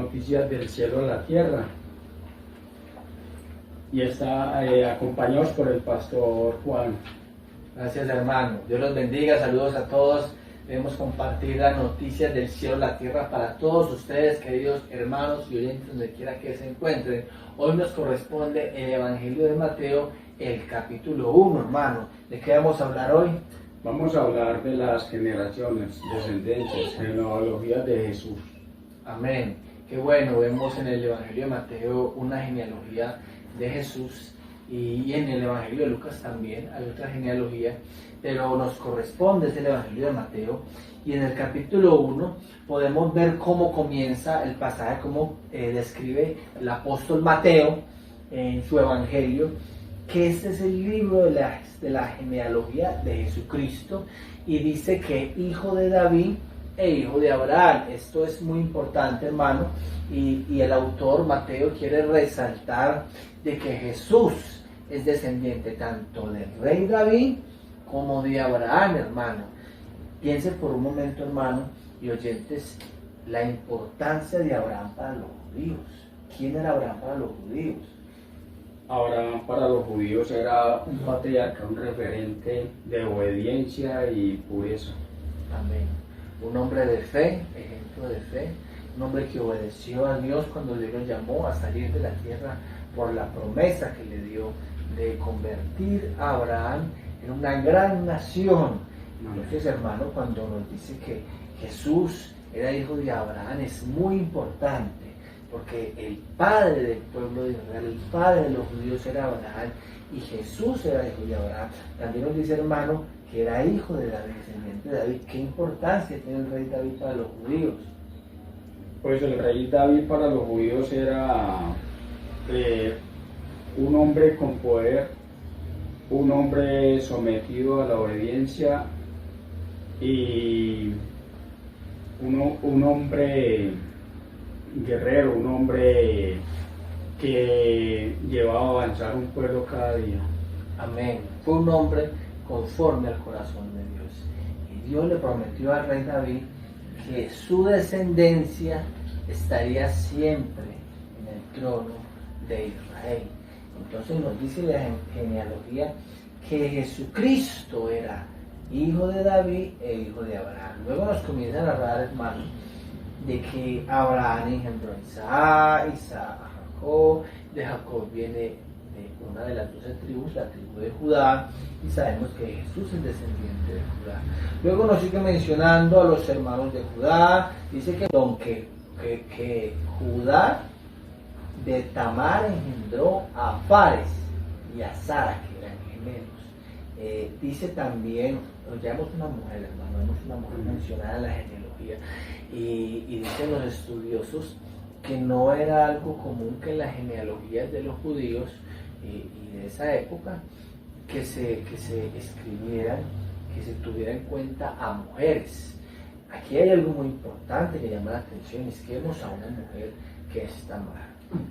noticias del cielo a la tierra. Y está acompañados por el pastor Juan. Gracias, hermano. Dios los bendiga. Saludos a todos. Debemos compartir las noticias del cielo a la tierra para todos ustedes, queridos hermanos y oyentes, donde quiera que se encuentren. Hoy nos corresponde el Evangelio de Mateo, el capítulo 1, hermano. ¿De qué vamos a hablar hoy? Vamos a hablar de las generaciones, descendencias, genealogía de Jesús. Amén. Qué bueno, vemos en el Evangelio de Mateo una genealogía de Jesús y en el Evangelio de Lucas también hay otra genealogía, pero nos corresponde es el Evangelio de Mateo, y en el capítulo 1 podemos ver cómo comienza el pasaje, cómo describe el apóstol Mateo en su Evangelio, que este es el libro de la genealogía de Jesucristo, y dice que hijo de David e hijo de Abraham. Esto es muy importante, hermano, y el autor Mateo quiere resaltar de que Jesús es descendiente tanto del rey David como de Abraham, hermano. Piense por un momento, hermano y oyentes, la importancia de Abraham para los judíos. ¿Quién era Abraham para los judíos? Abraham para los judíos era un patriarca, un referente de obediencia y pureza. Amén. Un hombre de fe, ejemplo de fe, un hombre que obedeció a Dios cuando Dios lo llamó a salir de la tierra por la promesa que le dio de convertir a Abraham en una gran nación. Entonces, hermano, cuando nos dice que Jesús era hijo de Abraham, es muy importante, porque el padre del pueblo de Israel, el padre de los judíos era Abraham, y Jesús era hijo de Abraham. También nos dice, hermano, que era hijo de David, descendiente de David. ¿Qué importancia tiene el rey David para los judíos? Pues el rey David para los judíos era un hombre con poder, un hombre sometido a la obediencia y un hombre guerrero, un hombre que llevaba a avanzar un pueblo cada día. Amén. Fue un hombre conforme al corazón de Dios. Y Dios le prometió al rey David que su descendencia estaría siempre en el trono de Israel. Entonces nos dice la genealogía que Jesucristo era hijo de David e hijo de Abraham. Luego nos comienza a narrar, hermano, de que Abraham engendró a Isaac, Isaac a Jacob, de Jacob viene de una de las 12 tribus, la tribu de Judá, y sabemos que Jesús es descendiente de Judá. Luego nos sigue mencionando a los hermanos de Judá, dice que Judá de Tamar engendró a Fares y a Sara, que eran gemelos. Dice también, ya vemos una mujer, hermano, vemos una mujer mencionada en la genealogía, y dicen los estudiosos que no era algo común que en las genealogías de los judíos y de esa época que se escribieran, que se tuviera en cuenta a mujeres. Aquí hay algo muy importante que llama la atención, es que vemos a una mujer que es Tamar.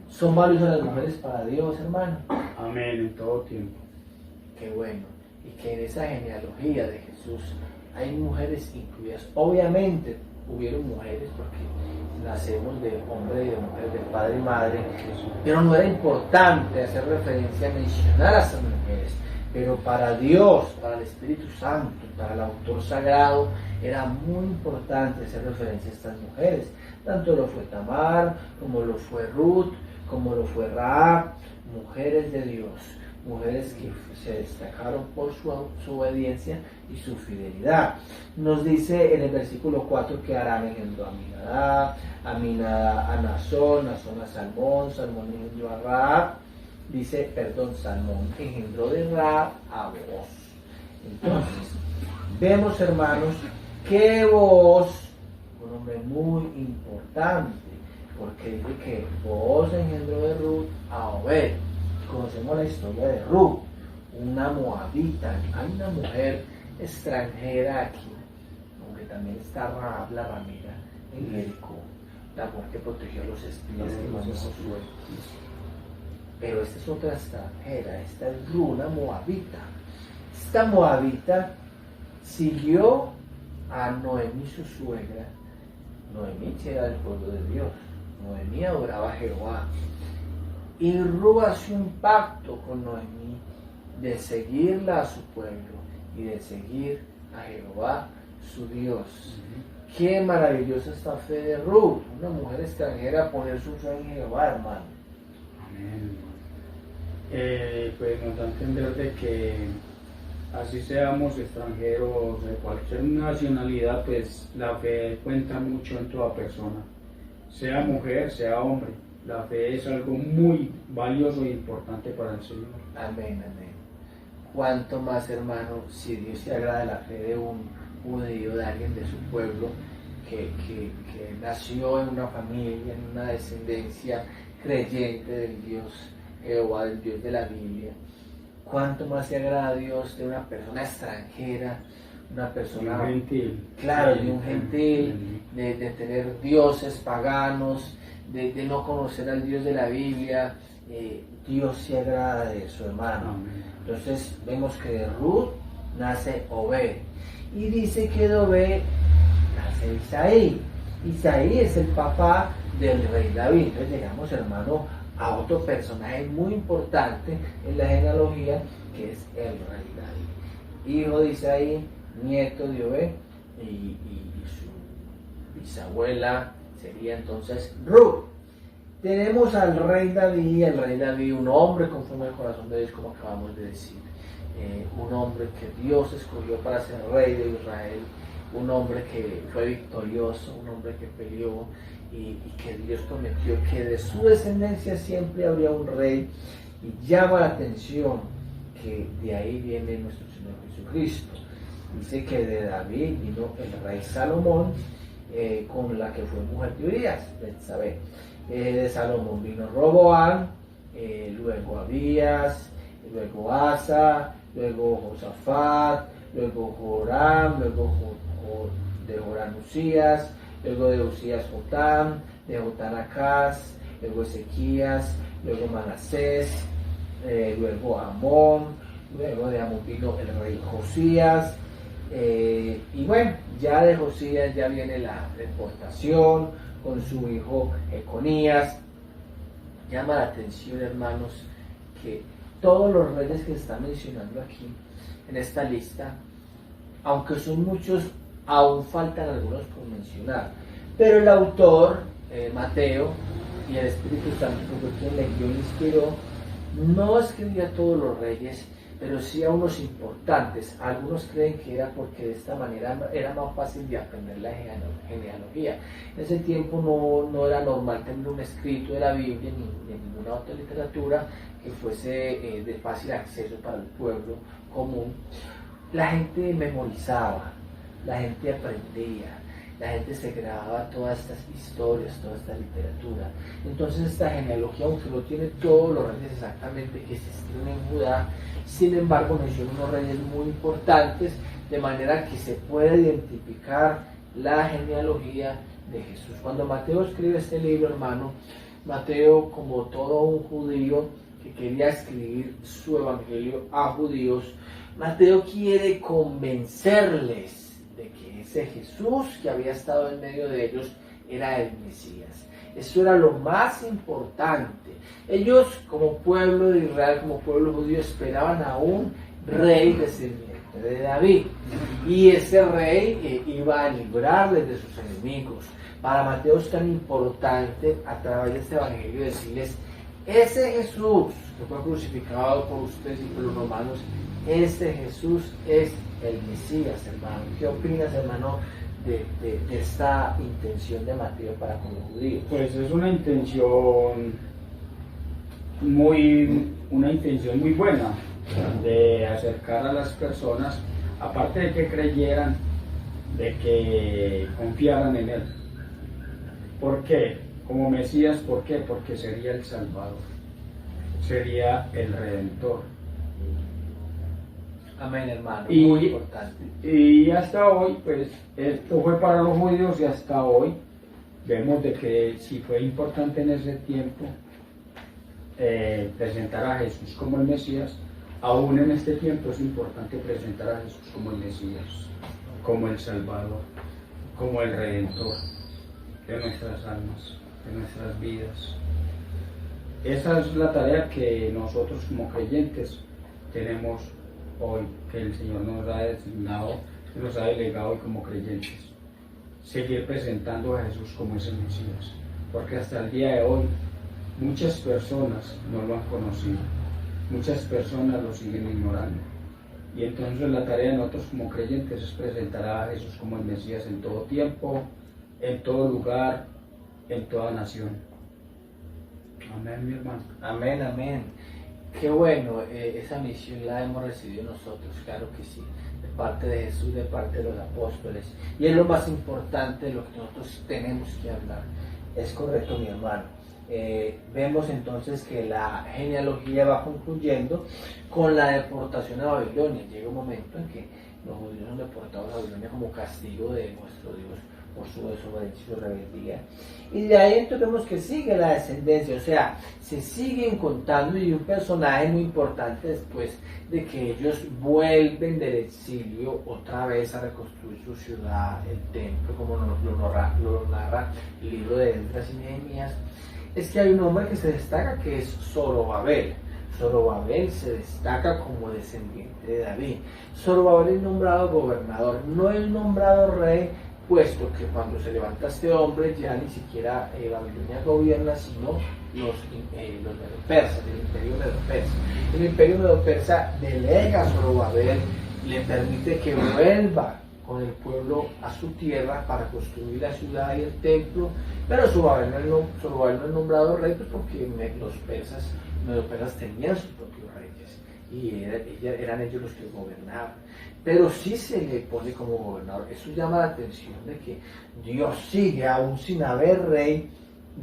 ¿Son valiosas las mujeres para Dios, hermano? Amén, en todo tiempo. Qué bueno. Y que en esa genealogía de Jesús hay mujeres incluidas. Obviamente hubieron mujeres porque nacemos de hombre y de mujer, de padre y madre, pero no era importante hacer referencia a mencionar a esas mujeres. Pero para Dios, para el Espíritu Santo, para el autor sagrado, era muy importante hacer referencia a estas mujeres. Tanto lo fue Tamar, como lo fue Ruth, como lo fue Rahab, mujeres de Dios, mujeres que se destacaron por su obediencia y su fidelidad. Nos dice en el versículo 4 que Aram engendró a Aminadab, Aminadab a Nazón, Nazón a Salmón, Salmón engendró a Rahab, Salmón engendró de Rahab a Booz. Entonces, vemos, hermanos, que Booz, un hombre muy importante, porque dice que Booz engendró de Ruth a Obed. Conocemos la historia de Ruth, una moabita. Hay una mujer extranjera aquí, aunque también está Rahab la ramera en Jericó, la mujer que protegió a los espías que mandó Josué. Pero esta es otra extranjera, esta es Ruth, una moabita. Esta moabita siguió a Noemí, su suegra. Noemí era del pueblo de Dios, Noemí adoraba a Jehová. Y Ru hace un pacto con Noemí de seguirla a su pueblo y de seguir a Jehová, su Dios. Qué maravillosa esta fe de Ruth, una mujer extranjera, poner su fe en Jehová, hermano. Amén. Pues nos da a entender de que así seamos extranjeros de cualquier nacionalidad, pues la fe cuenta mucho en toda persona, sea mujer, sea hombre. La fe es algo muy valioso e importante para el Señor. Amén, amén. Cuánto más, hermano, si Dios se agrada de la fe de un judío, de alguien de su pueblo, que nació en una familia, en una descendencia creyente del Dios Jehová, del Dios de la Biblia. Cuánto más se agrada a Dios de una persona extranjera, una persona, un gentil. claro, de un gentil, de tener dioses paganos, de no conocer al Dios de la Biblia. Dios se agrada de eso, hermano. Amén. Entonces vemos que de Ruth nace Obed, y dice que de Obed nace Isaí. Isaí es el papá del rey David. Entonces llegamos, hermano, a otro personaje muy importante en la genealogía, que es el rey David, hijo de Isaí, nieto de Obed, y su bisabuela sería entonces Ruth. Tenemos al rey David, un hombre conforme al corazón de Dios, como acabamos de decir, un hombre que Dios escogió para ser rey de Israel, un hombre que fue victorioso, un hombre que peleó, y que Dios prometió que de su descendencia siempre habría un rey. Y llama la atención que de ahí viene nuestro Señor Jesucristo. Dice que de David vino el rey Salomón, con la que fue mujer de Urías, Betsabé. De Salomón vino Roboam, luego Abías, luego Asa, luego Josafat, luego Joram, luego de Joram Usías, luego de Usías Jotam, de Jotam Acaz, luego Ezequías, luego Manasés, luego Amón, luego de Amón vino el rey Josías, y bueno, ya de Josías ya viene la deportación con su hijo Econías. Llama la atención, hermanos, que todos los reyes que se están mencionando aquí en esta lista, aunque son muchos, aún faltan algunos por mencionar, pero el autor, Mateo, y el Espíritu Santo, que fue quien le guió y inspiró, no escribió a todos los reyes, pero sí a unos importantes. Algunos creen que era porque de esta manera era más fácil de aprender la genealogía. En ese tiempo no era normal tener un escrito de la Biblia ni de ninguna otra literatura que fuese de fácil acceso para el pueblo común. La gente memorizaba, la gente aprendía, la gente se grababa todas estas historias, toda esta literatura. Entonces esta genealogía, aunque no tiene todos los reyes exactamente que existieron en Judá, sin embargo menciona unos reyes muy importantes, de manera que se puede identificar la genealogía de Jesús. Cuando Mateo escribe este libro, hermano, Mateo, como todo un judío que quería escribir su evangelio a judíos, Mateo quiere convencerles de que ese Jesús que había estado en medio de ellos era el Mesías. Eso era lo más importante. Ellos, como pueblo de Israel, como pueblo judío, esperaban a un rey descendiente de David. Y ese rey iba a librarles de sus enemigos. Para Mateo es tan importante, a través de este evangelio, decirles: ese Jesús que fue crucificado por ustedes y por los romanos, ese Jesús es el Mesías, hermano. ¿Qué opinas, hermano, de esta intención de Mateo para con los judíos? Pues es una intención muy buena de acercar a las personas, aparte de que creyeran, de que confiaran en él. ¿Por qué? Como Mesías, ¿por qué? Porque sería el Salvador, sería el Redentor. Amén, hermano, Y, muy importante. Y hasta hoy, pues, esto fue para los judíos, y hasta hoy vemos de que si fue importante en ese tiempo presentar a Jesús como el Mesías, aún en este tiempo es importante presentar a Jesús como el Mesías, como el Salvador, como el Redentor de nuestras almas. de nuestras vidas. Esa es la tarea que nosotros como creyentes tenemos hoy, que el Señor nos ha designado, nos ha delegado hoy como creyentes. Seguir presentando a Jesús como ese Mesías, porque hasta el día de hoy muchas personas no lo han conocido, muchas personas lo siguen ignorando. Y entonces la tarea de nosotros como creyentes es presentar a Jesús como el Mesías en todo tiempo, en todo lugar, en toda nación. Amén, mi hermano. Amén, amén. Qué bueno, esa misión la hemos recibido nosotros, claro que sí, de parte de Jesús, de parte de los apóstoles. Y es lo más importante de lo que nosotros tenemos que hablar. Es correcto, mi hermano. Vemos entonces que la genealogía va concluyendo con la deportación a Babilonia. Llega un momento en que los judíos son deportados a Babilonia como castigo de nuestro Dios por su desobediencia y su rebeldía. Y de ahí entonces vemos que sigue la descendencia, o sea, se siguen contando, y un personaje muy importante después de que ellos vuelven del exilio otra vez a reconstruir su ciudad, el templo, como lo narra el libro de Esdras y Nehemías, es que hay un hombre que se destaca, que es Zorobabel. Zorobabel se destaca como descendiente de David. Zorobabel es nombrado gobernador, no es nombrado rey, puesto que cuando se levanta este hombre ya ni siquiera Babilonia gobierna, sino los medo-persas, el imperio medo-persa. El imperio medo-persa delega a Zorobabel, le permite que vuelva con el pueblo a su tierra para construir la ciudad y el templo, pero Zorobabel no es nombrado rey, pues porque los medo-persas tenían sus propios reyes y eran ellos los que gobernaban. Pero sí se le pone como gobernador. Eso llama la atención de que Dios sigue, aún sin haber rey,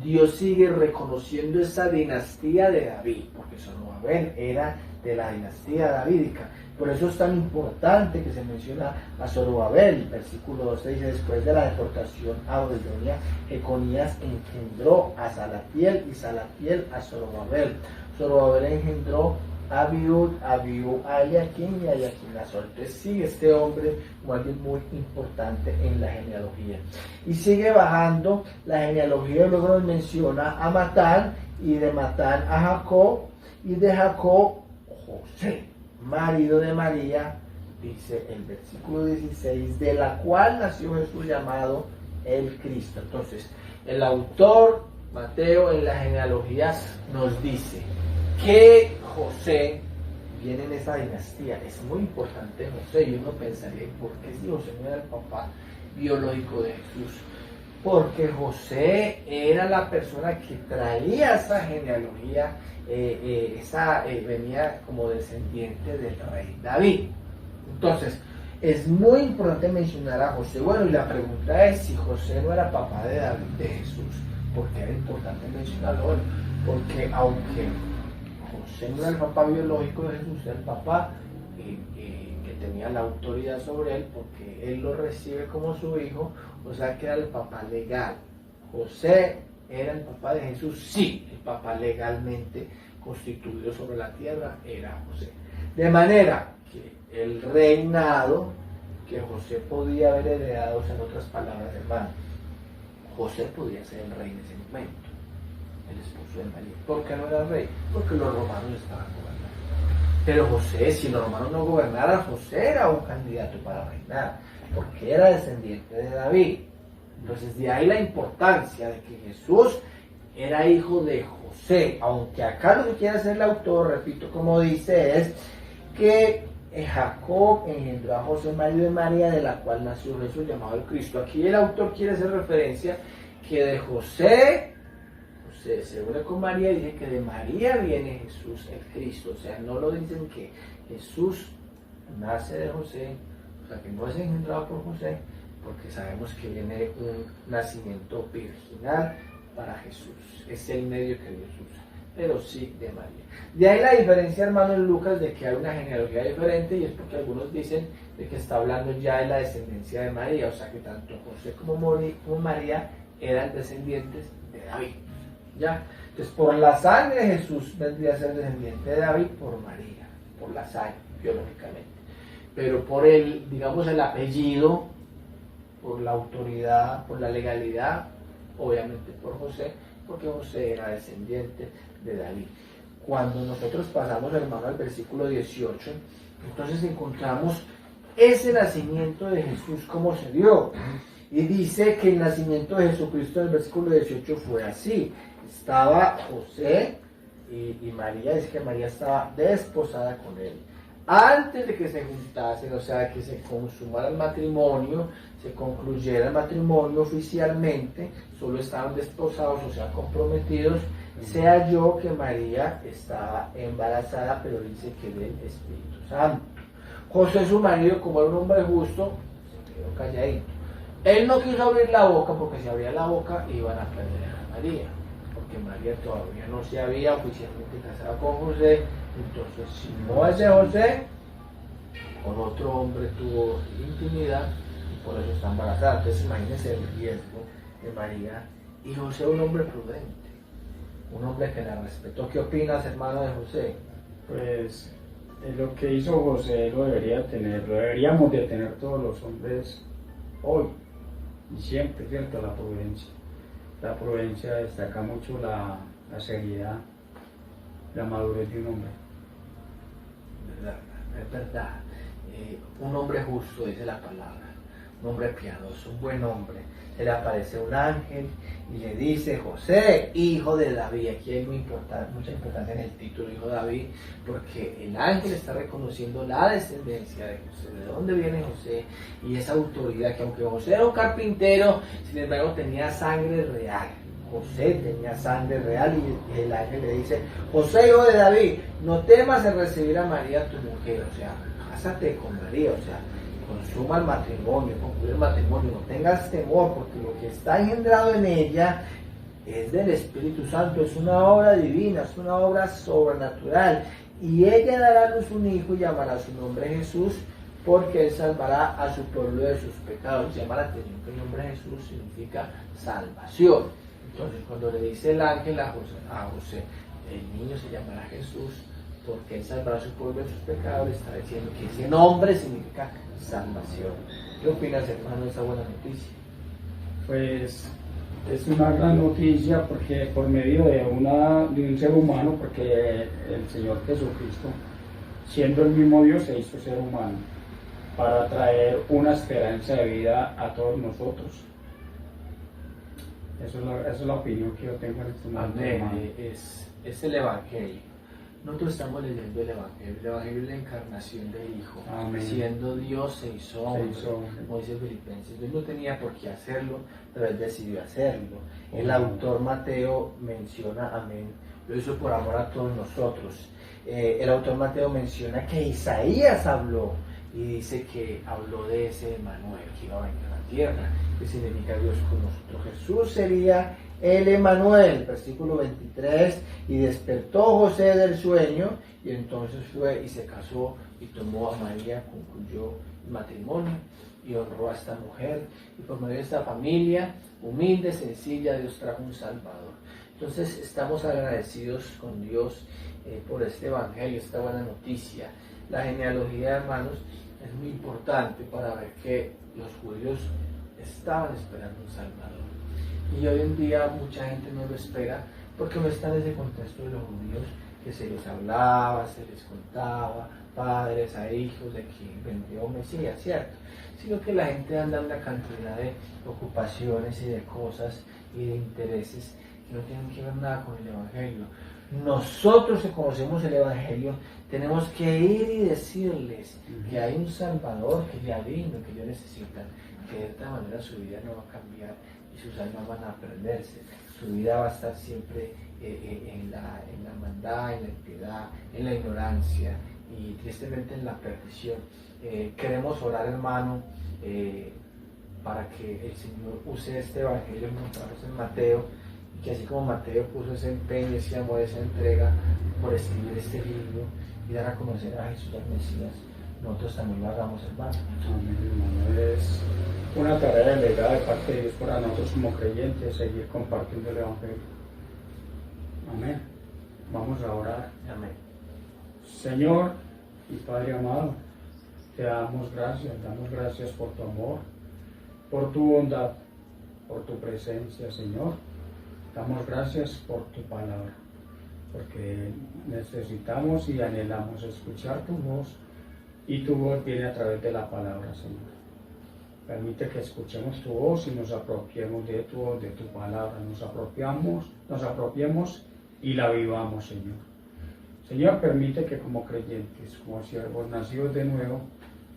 Dios sigue reconociendo esa dinastía de David, porque Zorobabel era de la dinastía davídica. Por eso es tan importante que se menciona a Zorobabel. Versículo 12 dice: después de la deportación a Babilonia, Jeconías engendró a Salatiel, y Salatiel a Zorobabel. Zorobabel engendró a Abiud, a Eliaquim, y a Eliaquim. Entonces sigue este hombre como alguien muy importante en la genealogía. Y sigue bajando la genealogía, y luego nos menciona a Matán, y de Matán a Jacob, y de Jacob José, marido de María, dice el versículo 16, de la cual nació Jesús llamado el Cristo. Entonces, el autor Mateo en la genealogía nos dice que José viene en esa dinastía. Es muy importante José, y uno pensaría, ¿por qué si José no era el papá biológico de Jesús? Porque José era la persona que traía esa genealogía, venía como descendiente del rey David. Entonces, es muy importante mencionar a José. Bueno, y la pregunta es si José no era papá de David, de Jesús. ¿Por qué era importante mencionarlo? Bueno, porque aunque José no era el papá biológico de Jesús, era el papá que tenía la autoridad sobre él, porque él lo recibe como su hijo, o sea que era el papá legal. José era el papá de Jesús, sí, el papá legalmente constituido sobre la tierra era José. De manera que el reinado que José podía haber heredado, en otras palabras, hermano, José podía ser el rey en ese momento, el esposo de María. ¿Por qué no era rey? Porque los romanos estaban gobernando. Pero José, si los romanos no gobernaran, José era un candidato para reinar, porque era descendiente de David. Entonces, de ahí la importancia de que Jesús era hijo de José, aunque acá lo que quiere hacer el autor, repito, como dice, es que Jacob engendró a José, marido de María, de la cual nació Jesús llamado el Cristo. Aquí el autor quiere hacer referencia que de José se une con María, y dice que de María viene Jesús el Cristo. O sea, no lo dicen que Jesús nace de José, o sea, que no es engendrado por José, porque sabemos que viene un nacimiento virginal para Jesús. Es el medio que Dios usa, pero sí de María. De ahí la diferencia, hermano, en Lucas, de que hay una genealogía diferente, y es porque algunos dicen de que está hablando ya de la descendencia de María, o sea que tanto José como María eran descendientes de David. ¿Ya? Entonces, por la sangre Jesús vendría a ser descendiente de David por María, por la sangre, biológicamente. Pero por el, digamos, el apellido, por la autoridad, por la legalidad, obviamente por José, porque José era descendiente de David. Cuando nosotros pasamos, hermano, al versículo 18, entonces encontramos ese nacimiento de Jesús, cómo se dio. Y dice que el nacimiento de Jesucristo en el versículo 18 fue así. Estaba José y María, dice que María estaba desposada con él. Antes de que se juntasen, o sea, que se consumara el matrimonio, se concluyera el matrimonio oficialmente, solo estaban desposados, o sea, comprometidos, se halló que María estaba embarazada, pero dice que del Espíritu Santo. José, su marido, como era un hombre justo, se quedó calladito. Él no quiso abrir la boca, porque si abría la boca iban a perder a María, porque María todavía no se había oficialmente casado con José. Entonces, si no es de José, con otro hombre tuvo intimidad y por eso está embarazada. Entonces, imagínense el riesgo de María. Y José, un hombre prudente, un hombre que la respetó. ¿Qué opinas, hermano, de José? Pues lo que hizo José lo deberíamos de tener todos los hombres hoy y siempre, ¿cierto? La prudencia. La prudencia destaca mucho la seriedad, la madurez de un hombre. Es verdad. Un hombre justo, dice la palabra, un hombre piadoso, un buen hombre. Se le aparece un ángel y le dice: José, hijo de David. Aquí hay mucha importancia en el título, hijo de David, porque el ángel está reconociendo la descendencia de José, de dónde viene José, y esa autoridad que, aunque José era un carpintero, sin embargo tenía sangre real. José tenía sangre real, y el ángel le dice: José, hijo de David, no temas en recibir a María tu mujer, o sea, cásate con María, o sea, consuma el matrimonio, concluye el matrimonio, no tengas temor, porque lo que está engendrado en ella es del Espíritu Santo, es una obra divina, es una obra sobrenatural, y ella dará a luz un hijo y llamará su nombre Jesús, porque él salvará a su pueblo de sus pecados. Llama la atención que el nombre Jesús significa salvación. Entonces, cuando le dice el ángel a José, el niño se llamará Jesús, porque él salvará a su pueblo de sus pecados, le está diciendo que ese nombre significa salvación. ¿Qué opinas, hermano, de esa buena noticia? Pues es una gran noticia, porque por medio de un ser humano, porque el Señor Jesucristo, siendo el mismo Dios, se hizo ser humano para traer una esperanza de vida a todos nosotros. Esa es la opinión que yo tengo en este momento. Amén. Es el Evangelio. Nosotros estamos leyendo el Evangelio es la encarnación del Hijo. Amén. Siendo Dios se hizo hombre, como dice Filipenses. Dios no tenía por qué hacerlo, pero Él decidió hacerlo. El autor Mateo menciona, amén, lo hizo por amor a todos nosotros. El autor Mateo menciona que Isaías habló, y dice que habló de ese Emmanuel que iba a venir a la tierra, que significa Dios con nosotros. Jesús sería el Emmanuel, versículo 23, y despertó José del sueño, y entonces fue y se casó y tomó a María, concluyó el matrimonio y honró a esta mujer, y por medio de esta familia humilde, sencilla, Dios trajo un Salvador. Entonces estamos agradecidos con Dios por este Evangelio, esta buena noticia. La genealogía, hermanos, es muy importante para ver que los judíos estaban esperando un Salvador. Y hoy en día mucha gente no lo espera, porque no está en ese contexto de los judíos, que se les hablaba, se les contaba, padres a hijos, de que vendría un Mesías, ¿cierto? Sino que la gente anda en una cantidad de ocupaciones y de cosas y de intereses que no tienen que ver nada con el Evangelio. Nosotros que conocemos el Evangelio tenemos que ir y decirles que hay un Salvador que ya vino, que ya necesitan, que de esta manera su vida no va a cambiar y sus almas van a perderse. Su vida va a estar siempre en la maldad, en la impiedad, en la ignorancia y tristemente en la perdición. Queremos orar, hermano, para que el Señor use este Evangelio encontramos en Mateo, y que así como Mateo puso ese empeño, ese amor, esa entrega por escribir este libro y dar a conocer a Jesús al Mesías, nosotros también lo hagamos, hermano. Amén, hermano. Es una tarea delegada de parte de Dios para nosotros como creyentes, seguir compartiendo el Evangelio. Amén. Vamos a orar. Amén. Señor y Padre amado, te damos gracias por tu amor, por tu bondad, por tu presencia, Señor. Damos gracias por tu palabra, porque necesitamos y anhelamos escuchar tu voz, y tu voz viene a través de la palabra, Señor. Permite que escuchemos tu voz y nos apropiemos de tu voz, de tu palabra, nos apropiemos y la vivamos, Señor. Señor, permite que como creyentes, como siervos nacidos de nuevo,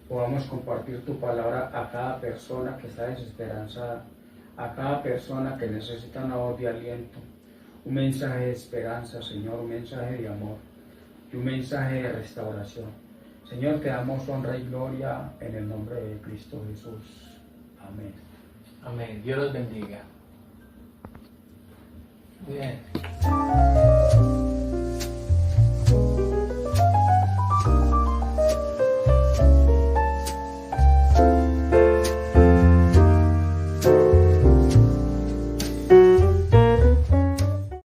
podamos compartir tu palabra a cada persona que está desesperanzada, a cada persona que necesita una voz de aliento, un mensaje de esperanza, Señor, un mensaje de amor y un mensaje de restauración. Señor, te damos honra y gloria en el nombre de Cristo Jesús. Amén. Amén. Dios los bendiga. Bien.